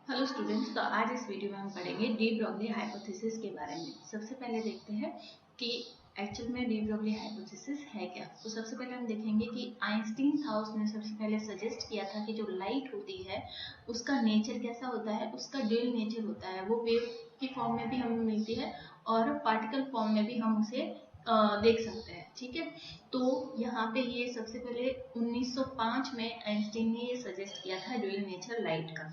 Hello students, तो आज इस वीडियो में हम पढ़ेंगे डी ब्रॉगली हाइपोथेसिस के बारे में। सबसे पहले देखते हैं कि एक्चुअल में डी ब्रॉगली हाइपोथेसिस है क्या। तो सबसे पहले हम देखेंगे कि आइंस्टीन था, उसने सबसे पहले सजेस्ट किया था कि जो लाइट होती है उसका नेचर कैसा होता है, उसका ड्यूअल नेचर होता है। वो वेव की फॉर्म में भी हमें मिलती है और पार्टिकल फॉर्म में भी हम उसे देख सकते हैं। ठीक है, तो यहाँ पे ये सबसे पहले 1905 में आइंस्टीन ने ये सजेस्ट किया था ड्यूअल नेचर लाइट का।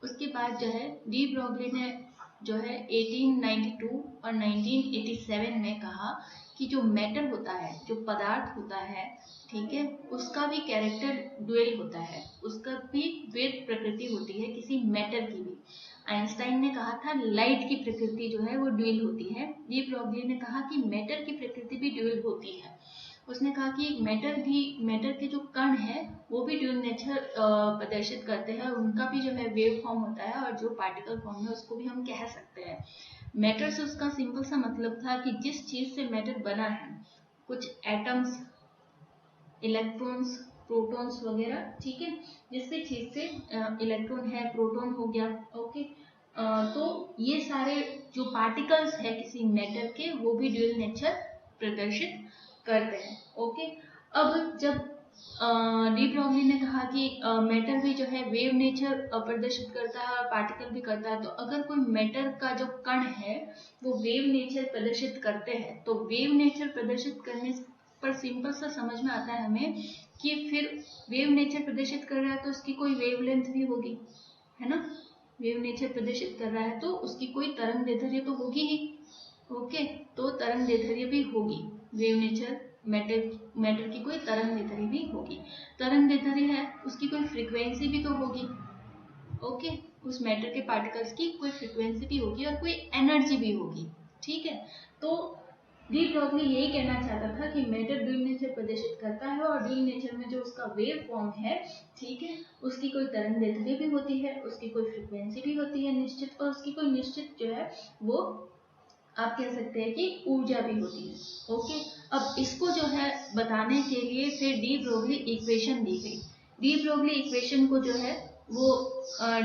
उसके बाद जो है डी ब्रॉगली ने जो है 1892 और 1987 में कहा कि जो मैटर होता है, जो पदार्थ होता है, ठीक है, उसका भी कैरेक्टर ड्यूअल होता है, उसका भी द्वैत प्रकृति होती है किसी मैटर की भी। आइंस्टाइन ने कहा था लाइट की प्रकृति जो है वो ड्यूअल होती है। डी ब्रॉगली ने कहा कि मैटर की प्रकृति भी ड्यूअल होती है। उसने कहा कि मैटर के जो कण है वो भी ड्यूअल नेचर प्रदर्शित करते हैं, उनका भी जो है वेव फॉर्म होता है, और जो पार्टिकल फॉर्म है उसको भी हम कह सकते हैं। मैटर से उसका सिंपल सा मतलब था कि जिस चीज से मैटर बना है, कुछ एटम्स, इलेक्ट्रॉन्स, प्रोटॉन्स वगैरह, ठीक है, जिस भी चीज से इलेक्ट्रॉन है, प्रोटॉन हो गया, ओके, तो ये सारे जो पार्टिकल्स है किसी मैटर के वो भी ड्यूअल नेचर प्रदर्शित करते हैं। ओके, अब जब डी ब्रॉगली ने कहा कि मैटर भी जो है वेव नेचर प्रदर्शित करता है और पार्टिकल भी करता है, तो अगर कोई मैटर का जो कण है वो वेव नेचर प्रदर्शित करते हैं, तो वेव नेचर प्रदर्शित करने पर सिंपल सा समझ में आता है हमें कि फिर वेव नेचर प्रदर्शित कर रहा है तो उसकी कोई वेवलेंथ भी होगी, है ना। वेव नेचर प्रदर्शित कर रहा है तो उसकी कोई तरंग दैर्ध्य तो होगी ही। ओके, तो तरंग दैर्ध्य भी होगी। वेव नेचर मैटर की कोई तरंग दैर्ध्य भी होगी। तरंग दैर्ध्य है, उसकी कोई फ्रीक्वेंसी भी तो होगी। ओके, उस मैटर के पार्टिकल्स की कोई फ्रीक्वेंसी भी होगी और कोई एनर्जी भी होगी। ठीक है, तो डी ब्रॉगली यही कहना चाहता था कि मैटर ड्यूअल नेचर प्रदर्शित करता है और ड्यूअल नेचर में जो उसका वेव फॉर्म है, ठीक है, उसकी कोई तरंग दैर्ध्य भी होती है, उसकी कोई फ्रीक्वेंसी भी होती है निश्चित, और उसकी कोई निश्चित जो है वो आप कह सकते हैं कि ऊर्जा भी होती है। ओके, अब इसको जो है बताने के लिए फिर डी ब्रॉगली इक्वेशन दी गई। डी ब्रॉगली इक्वेशन को जो है वो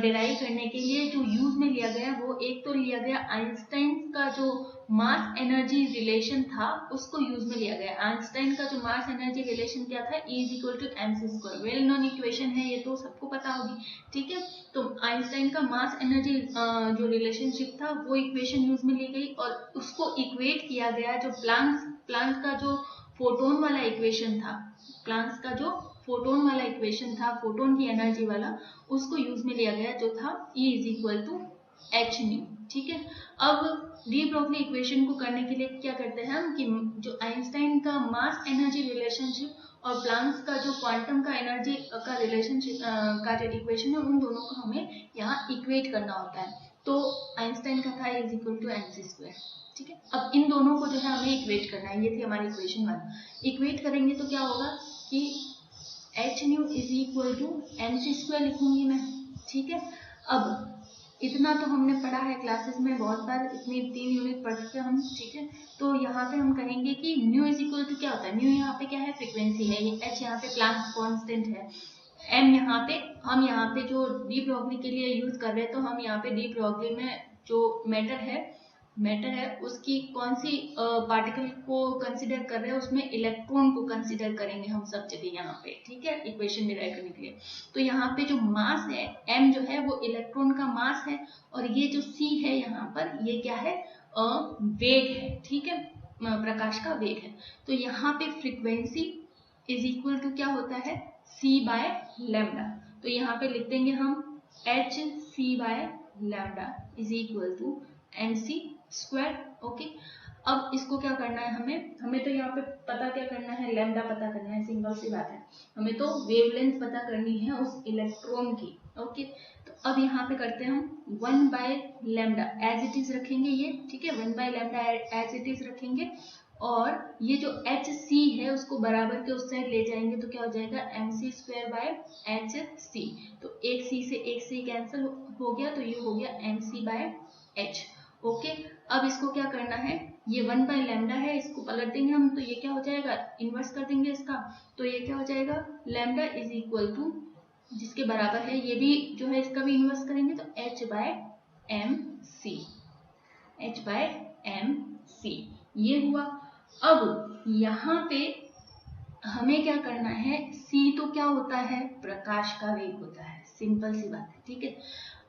डिराइव करने के लिए जो यूज में लिया गया वो एक तो लिया गया आइंस्टाइन का जो मास एनर्जी रिलेशन था, उसको यूज में लिया गया। आइंस्टाइन का जो मास एनर्जी रिलेशन क्या था, E = mc², well known equation है, ये तो सबको पता होगी। ठीक है, तो आइंस्टाइन का मास एनर्जी जो रिलेशनशिप था वो इक्वेशन यूज में ली गई, और उसको इक्वेट किया गया जो प्लांक्स का जो फोटोन वाला इक्वेशन था, प्लांक्स का जो फोटोन वाला इक्वेशन था, फोटोन की एनर्जी वाला, उसको यूज में लिया गया जो था E = hν। ठीक है, अब डी ब्रॉगली इक्वेशन को करने के लिए क्या करते हैं हम कि जो आइंस्टाइन का मास एनर्जी रिलेशनशिप और प्लांक्स का जो क्वांटम का एनर्जी का रिलेशनशिप का जो इक्वेशन है, उन दोनों को हमें यहाँ इक्वेट करना होता है। तो आइंस्टाइन का था E = mc²। ठीक है, अब इन दोनों को जो है हमें इक्वेट करना है, ये थी हमारी इक्वेशन 1। इक्वेट करेंगे तो क्या होगा कि hν = mc² लिखूंगी मैं। ठीक है, अब इतना तो हमने पढ़ा है क्लासेस में बहुत बार, इतनी 3 यूनिट पढ़ चुके हम। ठीक है, तो यहाँ पे हम कहेंगे कि ν = क्या होता है, ν यहाँ पे क्या है, फ्रीक्वेंसी है, h यहाँ पे प्लांक कांस्टेंट है, m यहाँ पे हम यहाँ पे जो डी ब्रॉगली के लिए यूज कर रहे हैं, तो हम यहाँ पे डी ब्रॉगली में जो मैटर है उसकी कौन सी पार्टिकल को कंसिडर कर रहे हैं, उसमें इलेक्ट्रॉन को कंसिडर करेंगे हम सब जगह यहाँ पे। ठीक है, इक्वेशन डिराइव करने के लिए। तो यहाँ पे जो मास है m जो है वो इलेक्ट्रॉन का मास है, और ये जो c है यहाँ पर, ये क्या है, वेग है। ठीक है, प्रकाश का वेग है। तो यहाँ पे फ्रीक्वेंसी = क्या होता है, c/λ। तो यहाँ पे लिख देंगे हम hc/λ = mc²। ओके, अब इसको क्या करना है हमें तो यहाँ पे पता क्या करना है, लैम्डा पता करना है, सिंपल सी बात है। हमें तो वेवलेंथ पता करनी है उस इलेक्ट्रॉन की। ओके, तो अब यहाँ पे करते हैं हम 1/λ एज इट इज रखेंगे ये। ठीक है, 1/λ एज इट इज रखेंगे, और ये जो hc है उसको बराबर के उस साइड ले जाएंगे, तो क्या हो जाएगा, mc²/hc। तो एक c से एक c कैंसिल हो गया, तो ये हो गया mc/h। ओके, अब इसको क्या करना है, ये 1/λ है, इसको पलट देंगे हम, तो ये क्या हो जाएगा, इन्वर्स कर देंगे इसका, तो ये क्या हो जाएगा, λ = जिसके बराबर है, ये भी जो है इसका भी इन्वर्स करेंगे तो h/mc ये हुआ। अब यहाँ पे हमें क्या करना है, c तो क्या होता है, प्रकाश का वेग होता है, सिंपल सी बात है, ठीक है।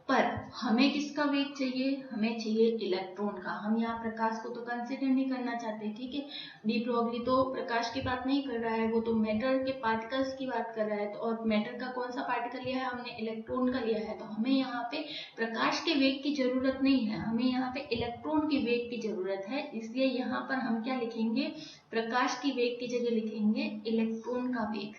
पर हमें किसका वेग चाहिए, हमें चाहिए इलेक्ट्रॉन का। हम यहाँ प्रकाश को तो कंसिडर नहीं करना चाहते, ठीक है। डी ब्रोगली तो प्रकाश की बात नहीं कर रहा है, वो तो मैटर के पार्टिकल्स की बात कर रहा है। तो और मैटर का कौन सा पार्टिकल लिया है हमने, इलेक्ट्रॉन का लिया है। तो हमें यहाँ पे प्रकाश के वेग की जरूरत नहीं है, हमें यहाँ पे इलेक्ट्रॉन के वेग की जरूरत है। इसलिए यहाँ पर हम क्या लिखेंगे, प्रकाश की वेग की जगह लिखेंगे इलेक्ट्रॉन का वेग,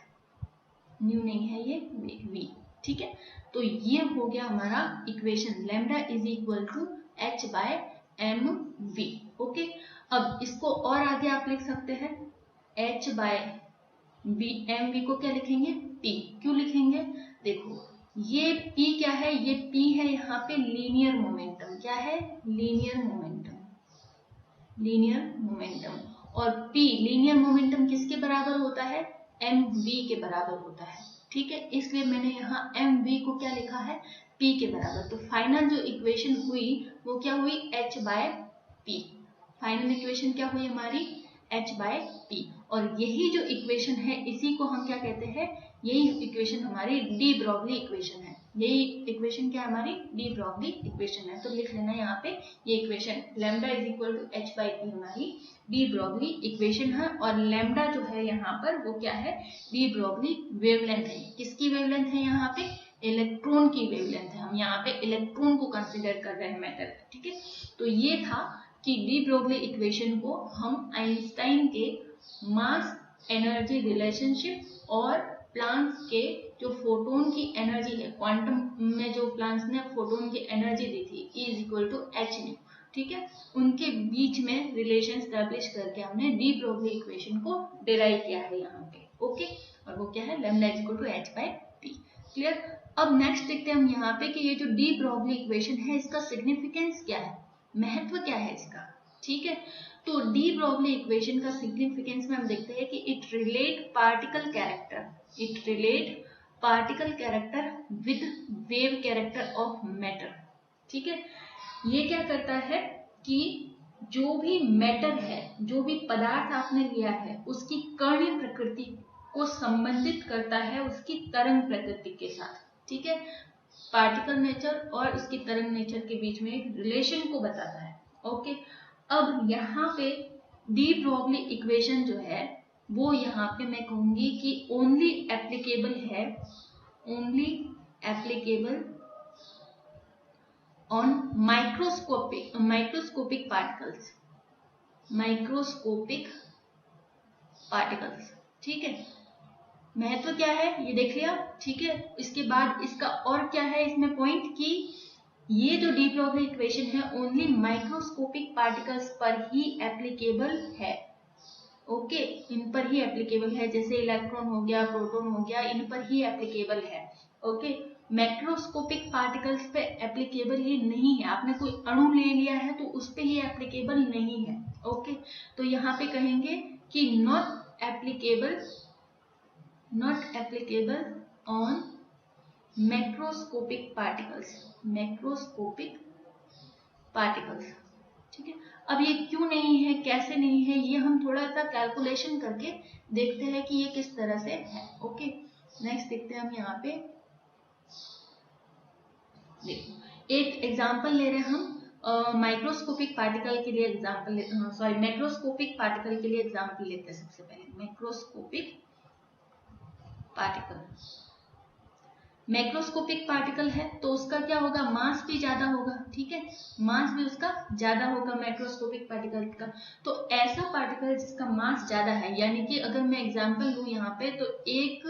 न्यू नहीं है ये वेग v, ठीक है। तो ये हो गया हमारा equation, lambda is equal to h/mv। Okay, अब इसको और आगे आप लिख सकते हैं, h/mv को क्या लिखेंगे, p। क्यों लिखेंगे, देखो ये p क्या है, ये p है यहाँ पे लीनियर मोमेंटम। क्या है, लीनियर मोमेंटम, लीनियर मोमेंटम। और p लीनियर मोमेंटम किसके बराबर होता है, mv के बराबर होता है, ठीक है। इसलिए मैंने यहाँ mv को क्या लिखा है, p के बराबर। तो फाइनल जो इक्वेशन हुई वो क्या हुई, h/p। फाइनल इक्वेशन क्या हुई हमारी, h/p। और यही जो इक्वेशन है इसी को हम क्या कहते हैं, यही इक्वेशन हमारी डी ब्रोगली इक्वेशन है। यही इक्वेशन क्या हमारी, डी ब्रोगली इक्वेशन है। तो लिख लेना यहाँ पे ये equation, lambda is equal to h/p हमारी डी ब्रोगली इक्वेशन है। और लैम्डा जो है यहाँ पर वो क्या है, डी ब्रोगली वेवलेंथ है। किसकी वेवलेंथ है यहाँ पे, इलेक्ट्रॉन की वेवलेंथ है। हम यहाँ पे इलेक्ट्रॉन को कंसिडर कर रहे हैं मैटर, ठीक है। तो ये था कि डी ब्रोगली इक्वेशन को हम आइंस्टाइन के मास एनर्जी रिलेशनशिप और प्लांक्स के जो फोटोन की एनर्जी है, क्वांटम में जो प्लांक्स ने फोटोन की एनर्जी दी थी E is equal to H nu, ठीक है, उनके बीच में रिलेशन स्टैब्लिश करके हमने डी ब्रोगली इक्वेशन को डिराइव किया है यहाँ पे। ओके, और वो क्या है, lambda is equal to h/p। Clear. अब नेक्स्ट देखते हैं हम यहाँ पे कि ये जो डी ब्रोगली इक्वेशन है इसका सिग्निफिकेंस क्या है, महत्व क्या है इसका, ठीक है। तो डी ब्रोगली इक्वेशन का सिग्निफिकेंस में हम देखते हैं कि it relate particle character with wave character of matter, ठीक है। ये क्या करता है कि जो भी मैटर है, जो भी पदार्थ आपने लिया है उसकी कणीय प्रकृति को संबंधित करता है उसकी तरंग प्रकृति के साथ, ठीक है। पार्टिकल नेचर और उसकी तरंग नेचर के बीच में एक रिलेशन को बताता है। ओके, अब यहाँ पे डी ब्रोगली इक्वेशन जो है वो यहाँ पे मैं कहूंगी कि only applicable on microscopic particles, ठीक है। महत्व क्या है ये देख लिया, ठीक है। इसके बाद इसका और क्या है इसमें पॉइंट कि ये जो डी ब्रोगली इक्वेशन है ओनली माइक्रोस्कोपिक पार्टिकल्स पर ही एप्लीकेबल है। ओके, इन पर ही एप्लीकेबल है, जैसे इलेक्ट्रॉन हो गया, प्रोटॉन हो गया, इन पर ही एप्लीकेबल है। ओके, मैक्रोस्कोपिक पार्टिकल्स पे एप्लीकेबल ही नहीं है। आपने कोई अणु ले लिया है तो उस पे ही एप्लीकेबल नहीं है। ओके, तो यहाँ पे कहेंगे कि not applicable on macroscopic particles, ठीक है। अब ये क्यों नहीं है, कैसे नहीं है, ये हम थोड़ा सा कैलकुलेशन करके देखते हैं कि ये किस तरह से है। ओके, नेक्स्ट देखते हैं हम यहाँ पे, देखो एक एग्जांपल ले रहे हैं हम मैक्रोस्कोपिक पार्टिकल के लिए एग्जांपल लेते हैं। सबसे पहले मैक्रोस्कोपिक पार्टिकल है तो उसका क्या होगा, मास भी ज्यादा होगा, ठीक है, मास भी उसका ज्यादा होगा मैक्रोस्कोपिक पार्टिकल का। तो ऐसा पार्टिकल जिसका मास ज्यादा है, यानी कि अगर मैं एग्जांपल लूं यहाँ पे तो एक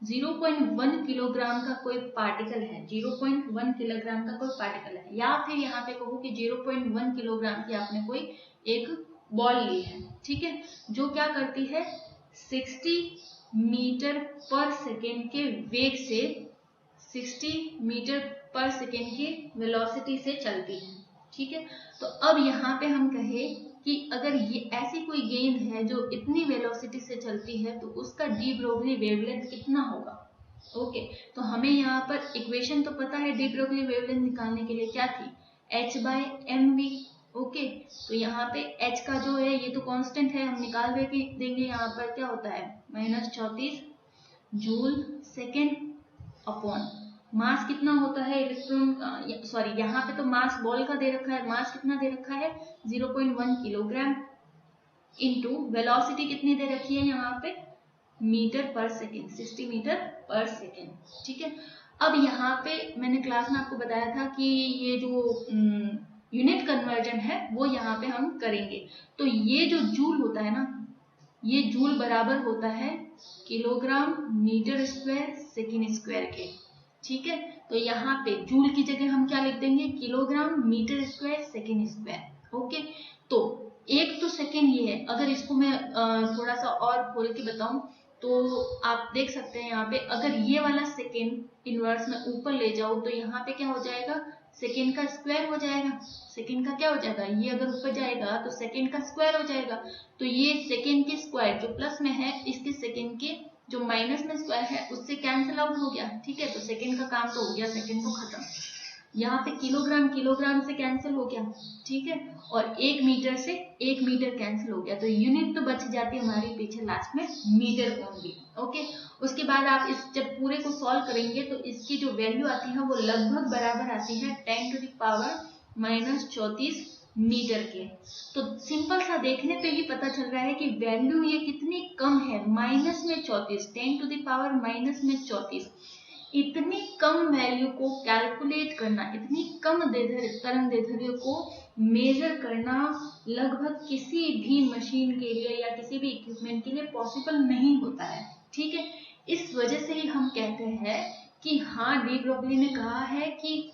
0.1 किलोग्राम का कोई पार्टिकल है, 0.1 किलोग्राम का कोई पार्टिकल है, या फिर यहाँ पे कहूँ कि 0.1 किलोग्राम की आपने कोई एक बॉल ली है, ठीक है, जो क्या करती है 60 मीटर पर सेकेंड के वेग से 60 मीटर पर सेकेंड की वेलोसिटी से चलती है, ठीक है। तो अब यहाँ पे हम कहें कि अगर ये ऐसी कोई गेंद है जो इतनी वेलोसिटी से चलती है तो उसका डी ब्रोगली वेवलेंथ कितना होगा, ओके, तो हमें यहाँ पर इक्वेशन तो पता है डी ब्रोगली वेवलेंथ निकालने के लिए, क्या थी, h/mv। ओके, तो यहाँ पे h का जो है ये तो कांस्टेंट है, हम निकाल देंगे। यहाँ पर क्या होता है -34 जूल सेकेंड अपॉन मास कितना होता है इलेक्ट्रॉन का, सॉरी यहाँ पे तो मास बॉल का दे रखा है, मास कितना दे रखा है 0.1 किलोग्राम, इंटू वेलोसिटी कितनी दे रखी है यहाँ पे मीटर पर सेकेंड, 60 मीटर पर सेकेंड। ठीक है, अब यहाँ पे मैंने क्लास में आपको बताया था कि ये जो यूनिट कन्वर्जन है वो यहाँ पे हम करेंगे। तो ये जो जूल होता है ना, ये जूल बराबर होता है kilogram metre square second square के। ठीक है, तो यहाँ पे जूल की जगह हम क्या लिख देंगे, kilogram metre square second square. Okay, तो एक तो सेकेंड ये है, अगर इसको मैं थोड़ा सा और खोल के बताऊं तो आप देख सकते हैं यहाँ पे, अगर ये वाला सेकेंड इनवर्स में ऊपर ले जाऊं तो यहाँ पे क्या हो जाएगा, सेकेंड का स्क्वायर हो जाएगा। सेकेंड का क्या हो जाएगा, ये अगर ऊपर जाएगा तो सेकेंड का स्क्वायर हो जाएगा। तो ये सेकेंड के स्क्वायर जो प्लस में है, इसके सेकेंड के जो माइनस में स्क्वायर है उससे कैंसिल आउट हो गया। ठीक है, तो सेकेंड का काम तो हो गया, सेकेंड तो खत्म। यहाँ पे किलोग्राम किलोग्राम से कैंसिल हो गया। ठीक है, और एक मीटर से एक मीटर कैंसिल हो गया, तो यूनिट तो बच जाती है हमारी पीछे लास्ट में मीटर ओनली। ओके, उसके बाद आप इस जब पूरे को सॉल्व करेंगे तो इसकी जो वैल्यू आती है वो लगभग बराबर आती है 10⁻⁻⁻34 मीटर के। तो सिंपल सा देखने पे ही पता चल रहा है कि वैल्यू ये कितनी कम है, -34, 10⁻⁻34। इतनी कम वैल्यू को कैलकुलेट करना, इतनी कम तरंग दैर्ध्य को मेजर करना लगभग किसी भी मशीन के लिए या किसी भी इक्विपमेंट के लिए पॉसिबल नहीं होता है। ठीक है, इस वजह से ही हम कहते हैं कि हाँ, डी ब्रोगली ने कहा है कि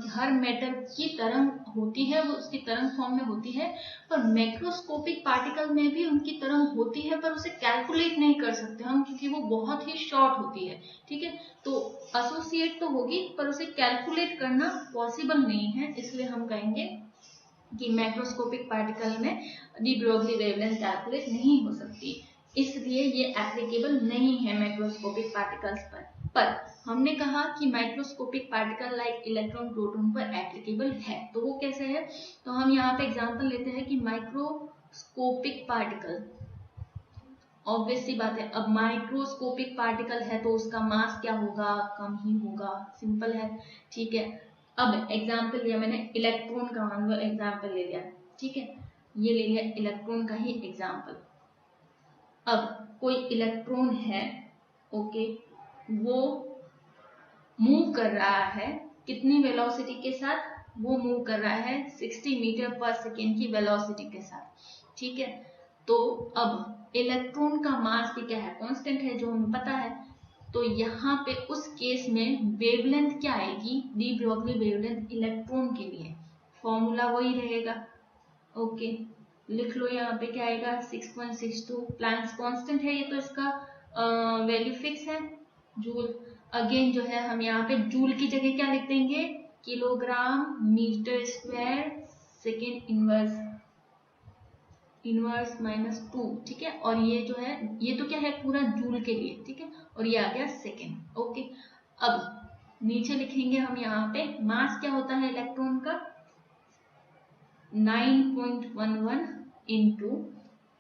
हर मैटर की तरंग होती है, वो उसकी तरंग फॉर्म में होती है, पर मैक्रोस्कोपिक पार्टिकल में भी उनकी तरंग होती है, पर उसे कैलकुलेट नहीं कर सकते हम, क्योंकि वो बहुत ही शॉर्ट होती है। ठीक है, तो एसोसिएट तो होगी पर उसे कैलकुलेट करना पॉसिबल नहीं है, इसलिए हम कहेंगे कि मैक्रोस्कोपिक पार्टिकल में डी ब्रोगली वेवलेंथ कैलकुलेट नहीं हो सकती, इसलिए ये एप्लीकेबल नहीं है मैक्रोस्कोपिक पार्टिकल्स पर हमने कहा कि microscopic particle like electron proton पर एप्लीकेबल है। तो वो कैसे है, तो हम यहाँ पे एग्जांपल लेते हैं कि माइक्रोस्कोपिक पार्टिकल, ऑब्वियस सी बात है, अब माइक्रोस्कोपिक पार्टिकल है तो उसका मास क्या होगा, कम ही होगा, सिंपल है। ठीक है, अब एग्जांपल लिया मैंने इलेक्ट्रॉन का, मान लो एग्जांपल ले लिया। ठीक है, ये ले लिया इलेक्ट्रॉन का ही एग्जांपल। अब कोई इलेक्ट्रॉन है, ओके, वो मूव कर रहा है, कितनी वेलोसिटी के साथ, वो मूव कर रहा है 60 मीटर पर सेकेंड की वेलोसिटी के साथ। ठीक है, तो अब इलेक्ट्रॉन का मास भी क्या है, कांस्टेंट है, जो हमें पता है। तो यहाँ पे उस केस में वेवलेंथ क्या आएगी, डी ब्रोगली वेवलेंथ इलेक्ट्रॉन के लिए फॉर्मूला वही रहेगा। ओके, लिख लो, यहाँ पे क्या आएगा 6.62, प्लैंक्स कांस्टेंट है ये, तो इसका वैल्यू फिक्स है, जूल। अगेन जो है हम यहाँ पे जूल की जगह क्या लिख देंगे, kilogram metre square second inverse -2। ठीक है, और ये जो है ये तो क्या है पूरा जूल के लिए। ठीक है, और ये आ गया सेकेंड। ओके, अब नीचे लिखेंगे हम यहाँ पे मास क्या होता है इलेक्ट्रॉन का, 9.11 इंटू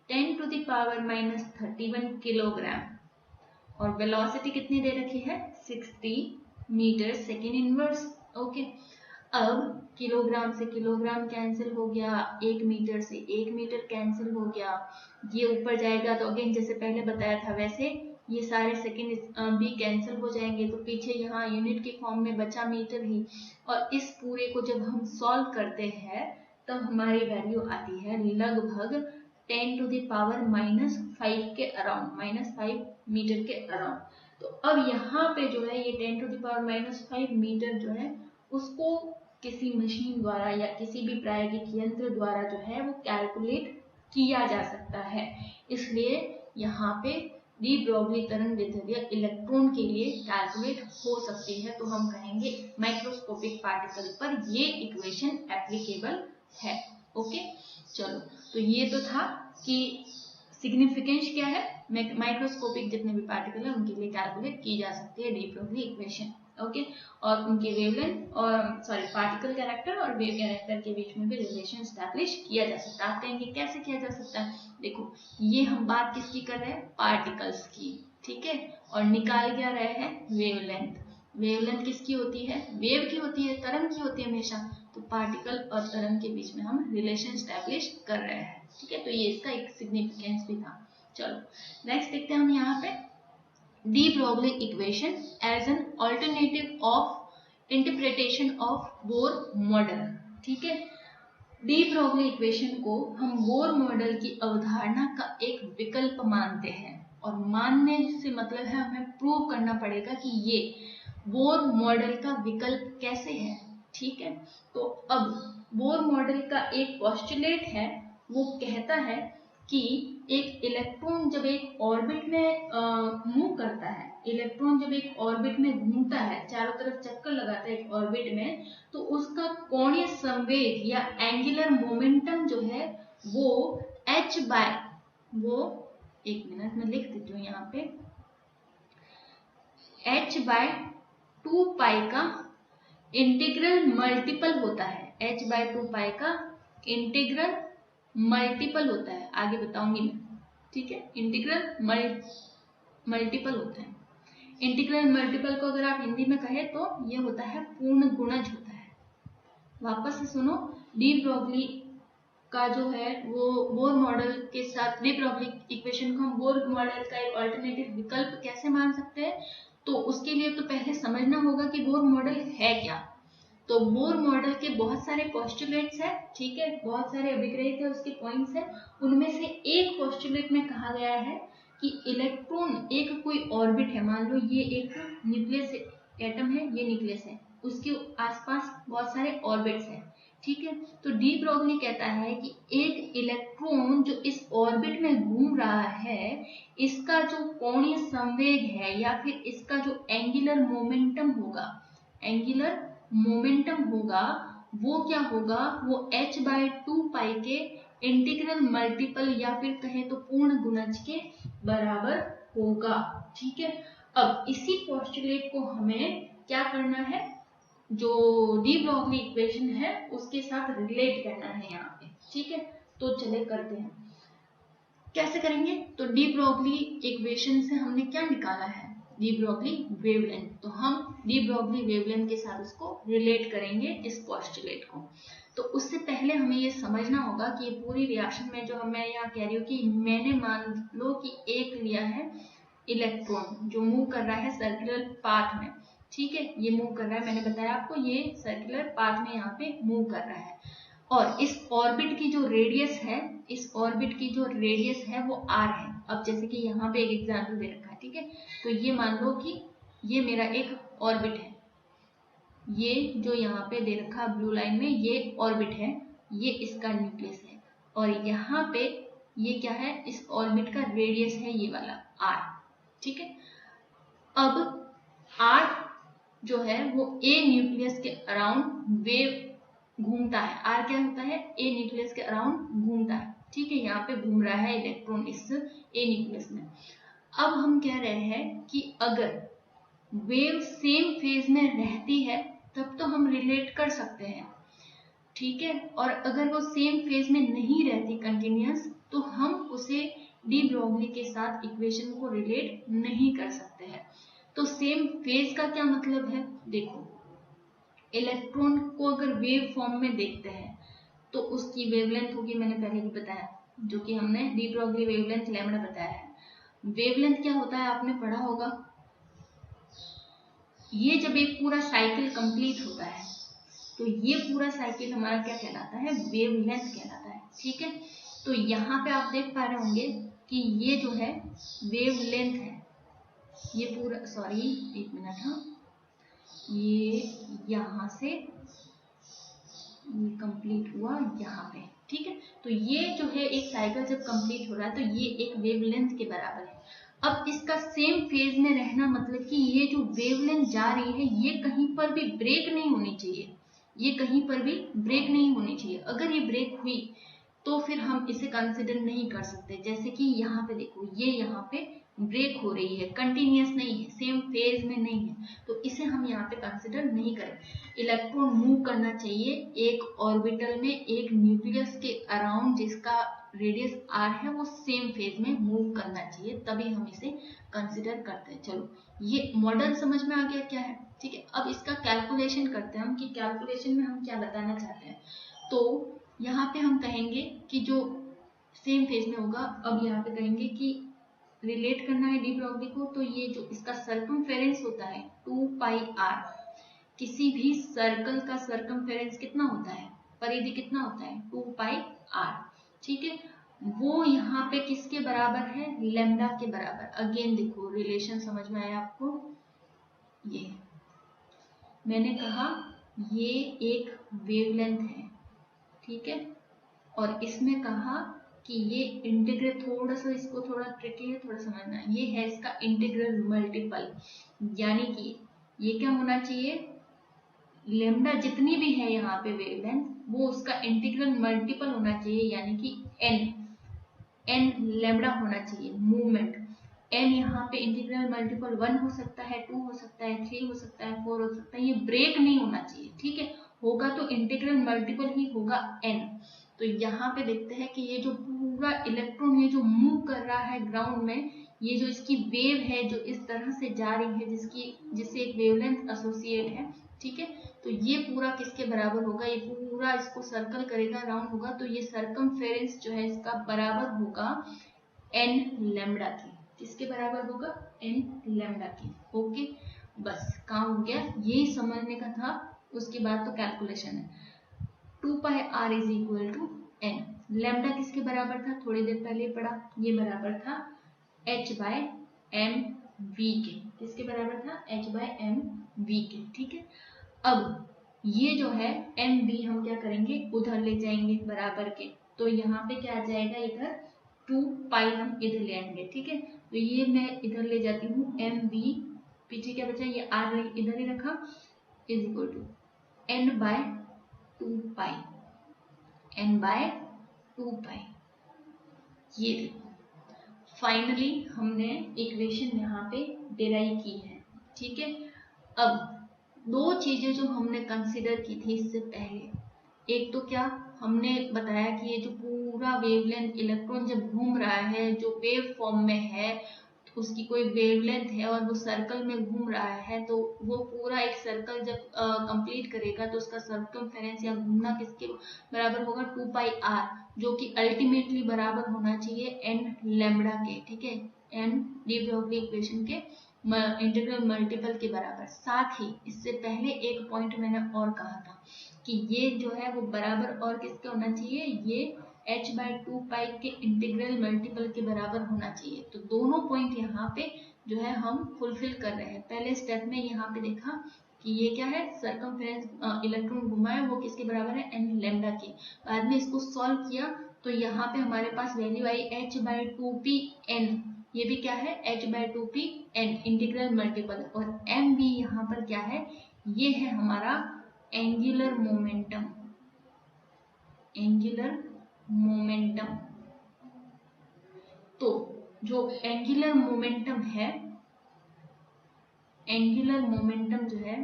10⁻⁻31 किलोग्राम, और वेलोसिटी कितनी दे रखी है 60 मीटर सेकेंड इनवर्स। ओके, अब किलोग्राम से किलोग्राम कैंसिल हो गया, 1 मीटर से 1 मीटर कैंसिल हो गया, ये ऊपर जाएगा तो अगेन जैसे पहले बताया था वैसे ये सारे सेकेंड भी कैंसिल हो जाएंगे, तो पीछे यहाँ यूनिट के फॉर्म में बचा मीटर ही। और इस पूरे को जब हम सॉल्व करते हैं तब हमारी वैल्यू आती है लगभग 10⁻⁻5 के अराउंड, -5 मीटर के अराउंड। तो अब यहाँ पे जो है ये 10⁻⁻5 मीटर जो है उसको किसी मशीन द्वारा या किसी भी प्रायोगिक यंत्र द्वारा जो है वो कैलकुलेट किया जा सकता है। इसलिए यहाँ पे डी ब्रोगली तरंग दैर्ध्य इलेक्ट्रॉन के लिए कैलकुलेट हो सकती है, तो हम कहेंगे माइक्रोस्कोपिक पार्टिकल पर ये इक्वेशन एप्लीकेबल है। ओके, चलो, तो ये तो था कि सिग्निफिकेंस क्या है, माइक्रोस्कोपिक जितने भी पार्टिकल है उनके लिए कैलकुलेट की जा सकती है डी ब्रोगली इक्वेशन। ओके, और उनके वेवलेंथ और पार्टिकल कैरेक्टर और वेव कैरेक्टर के बीच में भी रिलेशन स्टैब्लिश किया जा सकता है। आप कहेंगे कैसे किया जा सकता है? देखो, ये हम बात किसकी कर रहे हैं? पार्टिकल्स की, ठीक है, और निकाल क्या रहे हैं? वेवलेंथ। वेवलेंथ किसकी होती है? वेव की होती है, तरंग की होती है हमेशा। तो पार्टिकल और तरंग के बीच में हम रिलेशन स्टैब्लिश कर रहे हैं, ठीक है। तो ये इसका एक सिग्निफिकेंस भी था। चलो नेक्स्ट देखते हैं हम यहाँ पे de Broglie equation as an alternative of interpretation of Bohr model, ठीक है। डी ब्रोगली इक्वेशन को हम बोर मॉडल की अवधारणा का एक विकल्प मानते हैं, और मानने से मतलब है हमें प्रूव करना पड़ेगा कि ये बोर मॉडल का विकल्प कैसे है, ठीक है। तो अब बोर मॉडल का एक पोस्टुलेट है, वो कहता है कि एक इलेक्ट्रॉन जब एक ऑर्बिट में मूव करता है, इलेक्ट्रॉन जब एक ऑर्बिट में घूमता है, चारों तरफ चक्कर लगाता है एक ऑर्बिट में, तो उसका कोणीय संवेग या एंगुलर मोमेंटम जो है वो h बाय, वो एक मिनट में लिख देती हूँ यहाँ पे, h बाय 2 पाई का इंटीग्रल मल्टीपल होता है। h बाय 2 पाई का इंटीग्रल मल्टीपल होता है, आगे बताऊंगी मैं, ठीक है। इंटीग्रल मल्टीपल होता है। इंटीग्रल मल्टीपल को अगर आप हिंदी में कहें तो ये होता है पूर्ण गुणज होता है। वापस से सुनो, डी ब्रोगली का जो है वो बोर मॉडल के साथ, डी ब्रोगली इक्वेशन को हम बोर मॉडल का एक अल्टरनेटिव विकल्प कैसे मान सकते हैं? तो उसके लिए तो पहले समझना होगा कि बोर मॉडल है क्या। तो बोर मॉडल के बहुत सारे पोस्टुलेट्स हैं, ठीक है, बहुत सारे अभिग्रहित है उसके पॉइंट्स हैं। उनमें से एक पोस्टुलेट में कहा गया है कि इलेक्ट्रॉन एक कोई ऑर्बिट है, मान लो ये एक न्यूक्लियस एटम है, ये न्यूक्लियस है, उसके आसपास बहुत सारे ऑर्बिट्स हैं, ठीक है। तो डी ब्रोगली कहता है कि एक इलेक्ट्रॉन जो इस ऑर्बिट में घूम रहा है, इसका जो कोणीय संवेग है या फिर इसका जो एंगुलर मोमेंटम होगा, एंगुलर मोमेंटम होगा, वो क्या होगा? वो h बाय 2 पाई के इंटीग्रल मल्टीपल या फिर कहे तो पूर्ण गुणज के बराबर होगा, ठीक है। अब इसी पोस्टुलेट को हमें क्या करना है? जो डी ब्रोगली इक्वेशन है उसके साथ रिलेट करना है यहाँ पे, ठीक है। तो चले करते हैं, कैसे करेंगे? तो डी ब्रोगली इक्वेशन से हमने क्या निकाला है? De Broglie wavelength. तो हम डी ब्रोगली वेवलेंथ के साथ उसको रिलेट करेंगे इस पोस्टुलेट को। तो उससे पहले हमें ये समझना होगा कि ये पूरी रिएक्शन में जो मैं यहाँ कह रही हूँ कि मैंने मान लो कि एक लिया है इलेक्ट्रॉन जो मूव कर रहा है सर्कुलर पाथ में, ठीक है, ये मूव कर रहा है, मैंने बताया आपको ये सर्कुलर पाथ में यहाँ पे मूव कर रहा है, और इस ऑर्बिट की जो रेडियस है, इस ऑर्बिट की जो रेडियस है वो r है। अब जैसे कि यहाँ पे एक एग्जाम्पल दे रखा है, ठीक है, तो ये मान लो कि ये मेरा एक ऑर्बिट है, ये जो यहाँ पे दे रखा ब्लू लाइन में ये ऑर्बिट है, ये इसका न्यूक्लियस है, और यहाँ पे ये क्या है? इस ऑर्बिट का रेडियस है ये वाला r, ठीक है। अब r जो है वो a न्यूक्लियस के अराउंड वेव घूमता है, r क्या होता है? a न्यूक्लियस के अराउंड घूमता है, ठीक है। यहाँ पे घूम रहा है इलेक्ट्रॉन इस a न्यूक्लियस में। अब हम कह रहे हैं कि अगर वेव सेम फेज में रहती है तब तो हम रिलेट कर सकते हैं, ठीक है, और अगर वो सेम फेज में नहीं रहती कंटिन्यूअस, तो हम उसे डी ब्रोगली के साथ इक्वेशन को रिलेट नहीं कर सकते हैं। तो सेम फेज का क्या मतलब है? देखो, इलेक्ट्रॉन को अगर वेव फॉर्म में देखते हैं तो उसकी वेवलेंथ होगी, मैंने पहले भी बताया, जो कि हमने डी ब्रोगली वेवलेंथ लैम्डा बताया है। वेवलेंथ क्या होता है आपने पढ़ा होगा, ये जब एक पूरा साइकिल कंप्लीट होता है तो ये पूरा साइकिल हमारा क्या कहलाता है? वेवलेंथ कहलाता है, ठीक है। तो यहाँ पे आप देख पा रहे होंगे कि ये जो है वेवलेंथ है, ये पूरा, सॉरी एक मिनट, हाँ, ये यहाँ से कंप्लीट हुआ यहाँ पे, ठीक है। तो ये जो है एक साइकिल जब कंप्लीट हो रहा है तो ये एक वेवलेंथ के बराबर है। अब इसका सेम फेज में रहना मतलब कि ये जो वेवलेंथ जा रही है ये कहीं पर भी ब्रेक नहीं होनी चाहिए, ये कहीं पर भी ब्रेक नहीं होनी चाहिए। अगर ये ब्रेक हुई तो फिर हम इसे कंसिडर नहीं कर सकते। जैसे कि यहाँ पे देखो, ये यहाँ पे ब्रेक हो रही है, कंटिन्यूस नहीं है, सेम फेज में नहीं है, तो इसे हम यहाँ पे कंसिडर नहीं करें। इलेक्ट्रॉन मूव करना चाहिए एक ऑर्बिटल में, एक न्यूक्लियस के अराउंड जिसका रेडियस r है, वो सेम फेज में मूव करना चाहिए, तभी हम इसे कंसिडर करते हैं। चलो, ये मॉडल समझ में आ गया क्या है, ठीक है। अब इसका कैलकुलेशन करते हैं हम कि कैलकुलेशन में हम क्या बताना चाहते हैं। तो यहाँ पे हम कहेंगे कि जो सेम फेज में होगा, अब यहाँ पे कहेंगे कि रिलेट करना है डी ब्रॉगली को, तो ये जो इसका सरकमफेरेंस होता है 2 पाई r, किसी भी सर्कल का सरकमफेरेंस कितना होता है, परिधि कितना होता है, 2 पाई r, ठीक है। वो यहाँ पे किसके बराबर है, लैम्डा के बराबर। अगेन देखो, रिलेशन समझ में आया आपको। ये मैंने कहा ये एक वेवलेंथ है, ठीक है, और इसमें कहा कि ये इंटीग्रल, थोड़ा सा इसको थोड़ा ट्रिकी है, थोड़ा समझना, ये है इसका इंटीग्रल मल्टीपल, यानी कि ये क्या होना चाहिए, लेमडा जितनी भी है यहाँ पे वेवलेंथ, वो उसका इंटीग्रल मल्टीपल होना चाहिए, यानी कि n लेमडा होना चाहिए मूवमेंट। n यहाँ पे इंटीग्रल मल्टीपल 1 हो सकता है, 2 हो सकता है, 3 हो सकता है, 4 हो सकता है, ये ब्रेक नहीं होना चाहिए, ठीक है। होगा तो इंटीग्रल मल्टीपल ही होगा n। तो यहाँ पे देखते हैं कि ये जो पूरा इलेक्ट्रॉन ये जो मूव कर रहा है ग्राउंड में, ये जो इसकी वेव है जो इस तरह से जा रही है, जिससे एक वेवलेंथ एसोसिएट है, ठीक है। तो ये पूरा किसके बराबर होगा, ये पूरा इसको सर्कल करेगा, राउंड होगा, तो ये सरकमफेरेंस जो है इसका बराबर होगा n लैम्डा के। किसके बराबर होगा, n लैम्डा के। ओके, बस काम हो गया, यही समझने का था। उसके बाद तो कैलकुलेशन है। 2 pi r is equal to n, lambda किसके बराबर था, थोड़ी देर पहले पढ़ा, ये बराबर था h बाय m v के। किसके बराबर था, h बाय m v के, ठीक है। अब ये जो है m v हम क्या करेंगे, उधर ले जाएंगे बराबर के, तो यहाँ पे क्या आ जाएगा, इधर 2 पाई हम इधर ले आएंगे, ठीक है। तो ये मैं इधर ले जाती हूँ, m v, पीछे क्या बचा, ये r इधर ही रखा, is equal to n by 2 pi, n by 2 pi. ये देखो, फाइनली हमने इक्वेशन यहाँ पे डिराइव की है, ठीक है। अब दो चीजें जो हमने कंसिडर की थी इससे पहले, एक तो क्या हमने बताया कि ये जो पूरा वेवलेंथ इलेक्ट्रॉन जब घूम रहा है, जो वेव फॉर्म में है, तो उसकी कोई वेवलेंथ है और वो सर्कल में घूम रहा है, तो वो पूरा एक सर्कल जब कंप्लीट करेगा तो उसका सर्कमफेरेंस या घूमना किसके बराबर होगा, 2 पाई r, जो कि अल्टीमेटली बराबर होना चाहिए n लैम्डा के, ठीक है, n डी ब्रॉगली इक्वेशन के इंटीग्रल मल्टीपल के बराबर। साथ ही इससे पहले एक पॉइंट मैंने और कहा था कि ये जो है वो बराबर और किसके होना चाहिए, ये h बाय 2 पाई के इंटीग्रल मल्टीपल के बराबर होना चाहिए। तो दोनों पॉइंट यहाँ पे जो है हम फुलफिल कर रहे हैं। पहले स्टेप में यहाँ पे देखा कि ये क्या है, सरकमफेरेंस इलेक्ट्रॉन घुमा है, वो किसके बराबर है, n लैम्डा के। बाद में इसको सॉल्व किया तो यहाँ पे हमारे पास वैल्यू आई h बाय 2p n, ये भी क्या है, h by 2p n integral multiple, और m भी यहाँ पर क्या है, ये है हमारा एंगुलर मोमेंटम, एंगुलर मोमेंटम। तो जो एंगुलर मोमेंटम है, एंगुलर मोमेंटम जो है,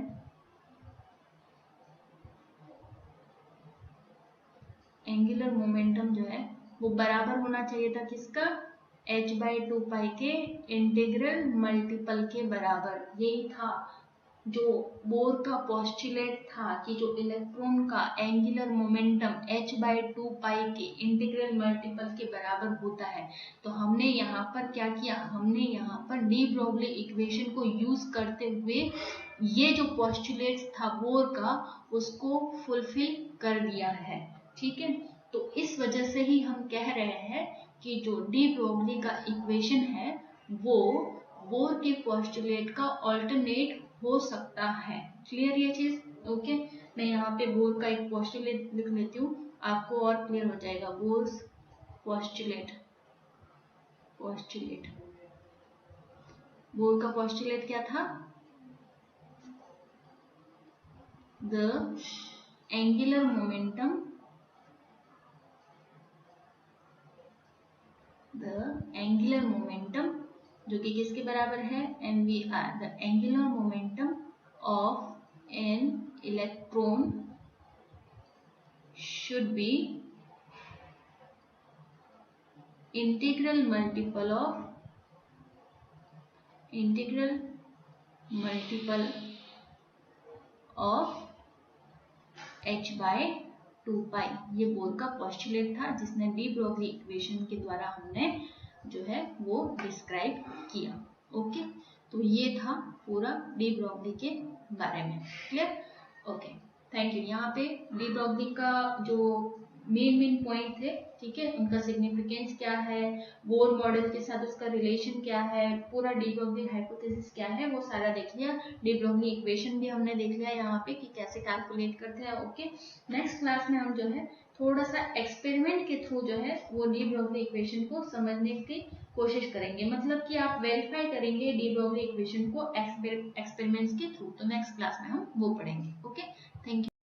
एंगुलर मोमेंटम जो है वो बराबर होना चाहिए था किसका, h बाई 2 पाई के इंटीग्रल मल्टीपल के बराबर। यही था जो बोर का पोस्टुलेट था कि जो इलेक्ट्रॉन का एंगुलर मोमेंटम h बाई 2 पाई के इंटीग्रल मल्टीपल के बराबर होता है। तो हमने यहाँ पर क्या किया, हमने यहाँ पर डी ब्रॉगली इक्वेशन को यूज करते हुए ये जो पोस्टुलेट था बोर का, उसको फुलफिल कर दिया है, ठीक है। तो इस वजह से ही हम कह रहे हैं कि जो डी ब्रॉगली का इक्वेशन है वो बोर के पोस्टुलेट का ऑल्टरनेट हो सकता है। क्लियर ये चीज, ओके। मैं यहाँ पे बोर का एक पोस्टुलेट लिख लेती हूँ, आपको और क्लियर हो जाएगा। बोर्स पोस्टुलेट, पोस्टुलेट, बोर का पोस्टुलेट क्या था, द एंगुलर मोमेंटम जो कि किसके बराबर है, mvr, the angular momentum of an electron should be integral multiple of h by 2 pi. ये बोर का पोस्टुलेट था जिसने डी ब्रोगली इक्वेशन के द्वारा हमने जो है वो डिस्क्राइब किया। ओके, तो ये था पूरा डी ब्रोगली के बारे में। क्लियर? Okay, thank you. यहाँ पे डी ब्रोगली का जो मेन पॉइंट थे, ठीक है, उनका सिग्निफिकेंस क्या है, बोर मॉडल के साथ उसका रिलेशन क्या है, पूरा डी ब्रोगली हाइपोथेसिस क्या है, वो सारा देख लिया। डी ब्रोगली इक्वेशन भी हमने देख लिया यहाँ पे कि कैसे कैलकुलेट करते हैं। ओके, नेक्स्ट क्लास में हम जो है थोड़ा सा एक्सपेरिमेंट के थ्रू जो है वो डी ब्रोगली इक्वेशन को समझने की कोशिश करेंगे, मतलब कि आप वेरीफाई करेंगे डी ब्रोगली इक्वेशन को एक्सपेरिमेंट्स के थ्रू। तो नेक्स्ट क्लास में हम वो पढ़ेंगे। ओके,